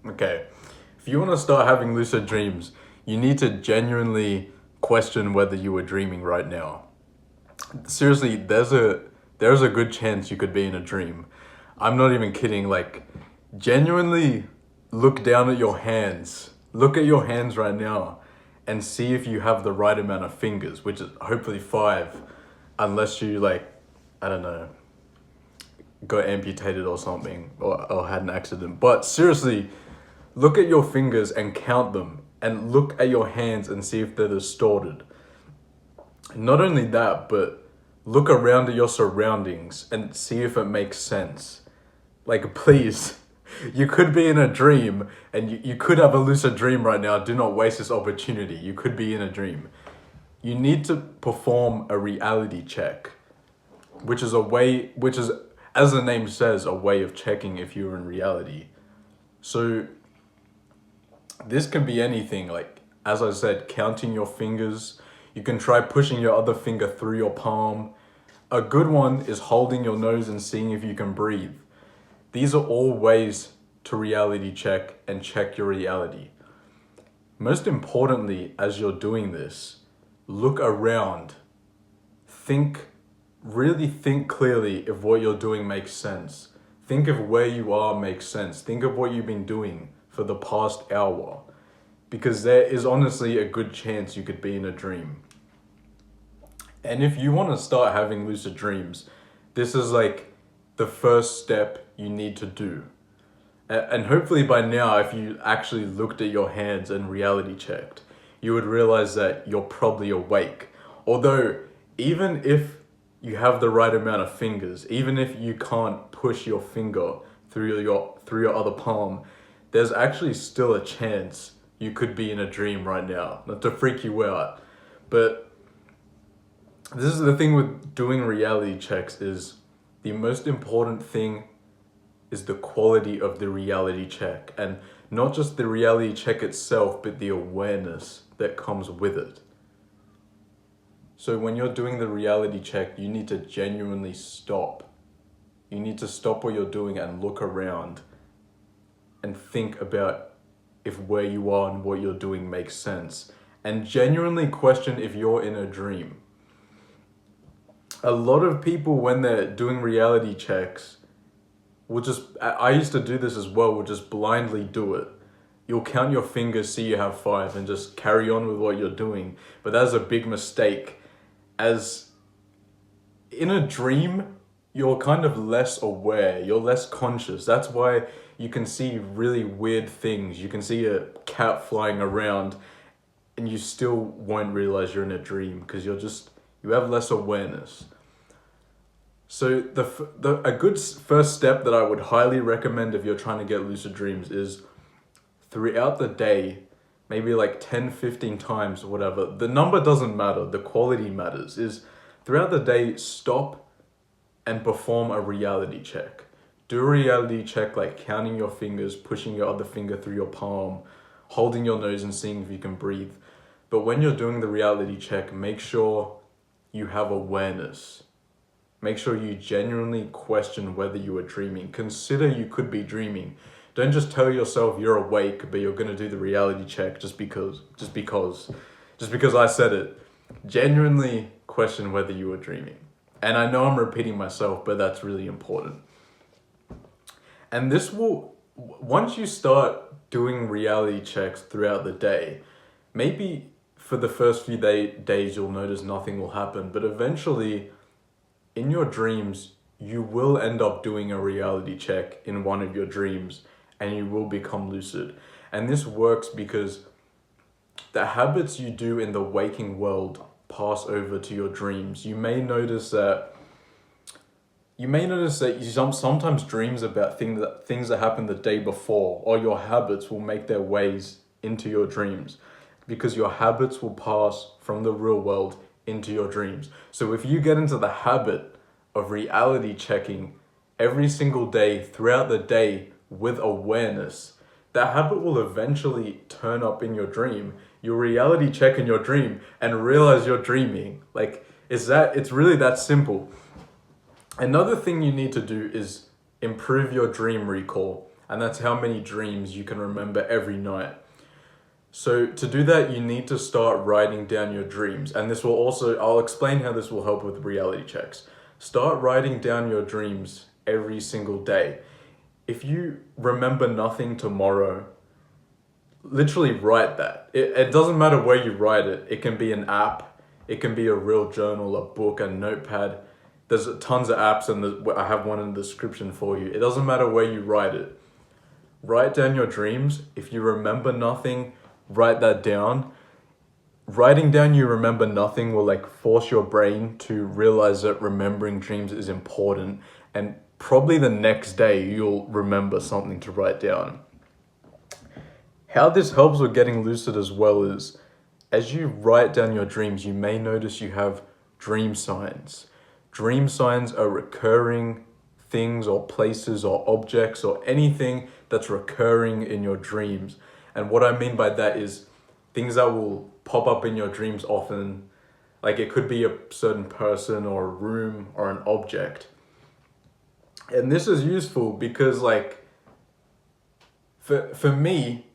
Okay, if you want to start having lucid dreams, you need to genuinely question whether you were dreaming right now. Seriously, there's a good chance you could be in a dream. I'm not even kidding. Like, genuinely look down at your hands. Look at your hands right now and see if you have the right amount of fingers, which is hopefully five, unless you, like, I don't know, got amputated or something, or had an accident. But seriously, look at your fingers and count them, and look at your hands and see if they're distorted. Not only that, but look around at your surroundings and see if it makes sense. Like, please, you could be in a dream and you could have a lucid dream right now. Do not waste this opportunity. You could be in a dream. You need to perform a reality check, which is, as the name says, a way of checking if you're in reality. So, this can be anything, like, as I said, counting your fingers. You can try pushing your other finger through your palm. A good one is holding your nose and seeing if you can breathe. These are all ways to reality check and check your reality. Most importantly, as you're doing this, look around. Think, really think clearly if what you're doing makes sense. Think of where you are makes sense. Think of what you've been doing for the past hour. Because there is honestly a good chance you could be in a dream. And if you want to start having lucid dreams, this is like the first step you need to do. And hopefully by now, if you actually looked at your hands and reality checked, you would realize that you're probably awake. Although, even if you have the right amount of fingers, even if you can't push your finger through your other palm, there's actually still a chance you could be in a dream right now. Not to freak you out, but this is the thing with doing reality checks is the most important thing is the quality of the reality check, and not just the reality check itself, but the awareness that comes with it. So when you're doing the reality check, you need to genuinely stop. You need to stop what you're doing and look around and think about if where you are and what you're doing makes sense, and genuinely question if you're in a dream. A lot of people, when they're doing reality checks, will just, I used to do this as well, will just blindly do it. You'll count your fingers, see you have five, and just carry on with what you're doing. But that's a big mistake, as in a dream, you're kind of less aware, you're less conscious. That's why you can see really weird things. You can see a cat flying around and you still won't realize you're in a dream because you have less awareness. So a good first step that I would highly recommend if you're trying to get lucid dreams is throughout the day, maybe like 10, 15 times, whatever. The number doesn't matter, the quality matters. Is throughout the day, stop and perform a reality check. Do a reality check like counting your fingers, pushing your other finger through your palm, holding your nose and seeing if you can breathe. But when you're doing the reality check, make sure you have awareness. Make sure you genuinely question whether you are dreaming. Consider you could be dreaming. Don't just tell yourself you're awake, but you're going to do the reality check just because I said it. Genuinely question whether you are dreaming. And I know I'm repeating myself, but that's really important. And this will, once you start doing reality checks throughout the day, maybe for the first few days you'll notice nothing will happen, but eventually in your dreams, you will end up doing a reality check in one of your dreams and you will become lucid. And this works because the habits you do in the waking world pass over to your dreams. You may notice that you sometimes dreams about things that happened the day before, or your habits will make their ways into your dreams because your habits will pass from the real world into your dreams. So if you get into the habit of reality checking every single day throughout the day with awareness, that habit will eventually turn up in your dream. You'll reality check in your dream and realize you're dreaming. Like, it's really that simple. Another thing you need to do is improve your dream recall. and that's how many dreams you can remember every night. So to do that, you need to start writing down your dreams. And this will also, I'll explain how this will help with reality checks. Start writing down your dreams every single day. If you remember nothing tomorrow, literally write that. It doesn't matter where you write it. It can be an app, it can be a real journal, a book, a notepad. There's tons of apps, and I have one in the description for you. It doesn't matter where you write it. Write down your dreams. If you remember nothing, write that down. Writing down you remember nothing will like force your brain to realize that remembering dreams is important, and probably the next day you'll remember something to write down. How this helps with getting lucid as well is, as you write down your dreams, you may notice you have dream signs. Dream signs are recurring things or places or objects or anything that's recurring in your dreams. And what I mean by that is things that will pop up in your dreams often. Like it could be a certain person or a room or an object. And this is useful because like for me,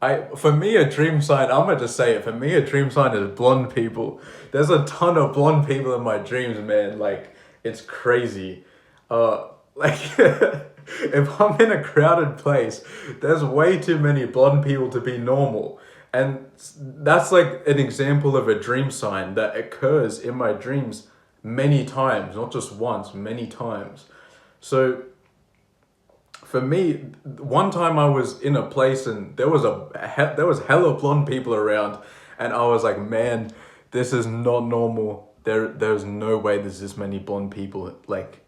a dream sign, I'm gonna just say it, for me a dream sign is blonde people. There's a ton of blonde people in my dreams, man. Like it's crazy. Like if I'm in a crowded place, there's way too many blonde people to be normal. And that's like an example of a dream sign that occurs in my dreams many times, not just once, many times. So for me, one time I was in a place and there was hella blonde people around, and I was like, man, this is not normal. There's no way there's this many blonde people like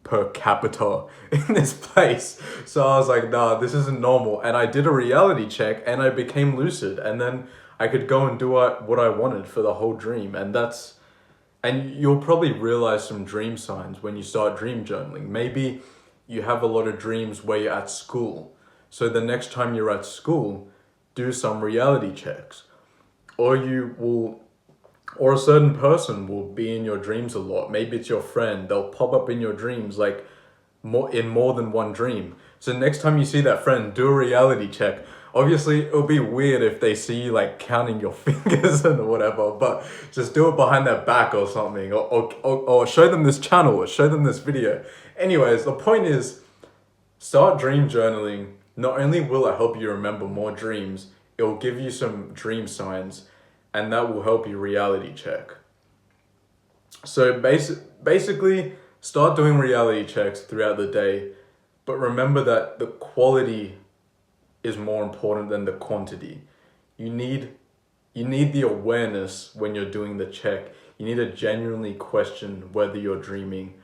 per capita in this place. So I was like, nah, this isn't normal. And I did a reality check and I became lucid, and then I could go and do what I wanted for the whole dream. And you'll probably realize some dream signs when you start dream journaling. Maybe you have a lot of dreams where you're at school. So the next time you're at school, do some reality checks. Or a certain person will be in your dreams a lot. Maybe it's your friend. They'll pop up in your dreams like more than one dream. So next time you see that friend, do a reality check. Obviously, it'll be weird if they see you like counting your fingers and whatever, but just do it behind their back or something, or show them this channel, or show them this video. Anyways, the point is, start dream journaling. Not only will it help you remember more dreams, it will give you some dream signs, and that will help you reality check. So basically, start doing reality checks throughout the day, but remember that the quality is more important than the quantity. You need the awareness when you're doing the check. You need to genuinely question whether you're dreaming.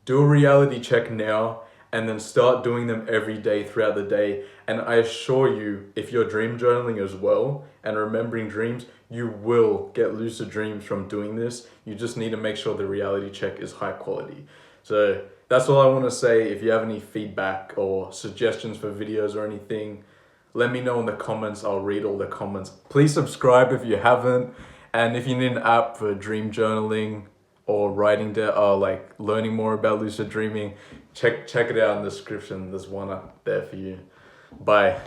Do a reality check now, and then start doing them every day throughout the day. And I assure you, if you're dream journaling as well and remembering dreams, you will get lucid dreams from doing this. You just need to make sure the reality check is high quality. So that's all I want to say. If you have any feedback or suggestions for videos or anything, let me know in the comments. I'll read all the comments. Please subscribe if you haven't. And if you need an app for dream journaling or writing down, or like learning more about lucid dreaming, check it out in the description. There's one up there for you. Bye.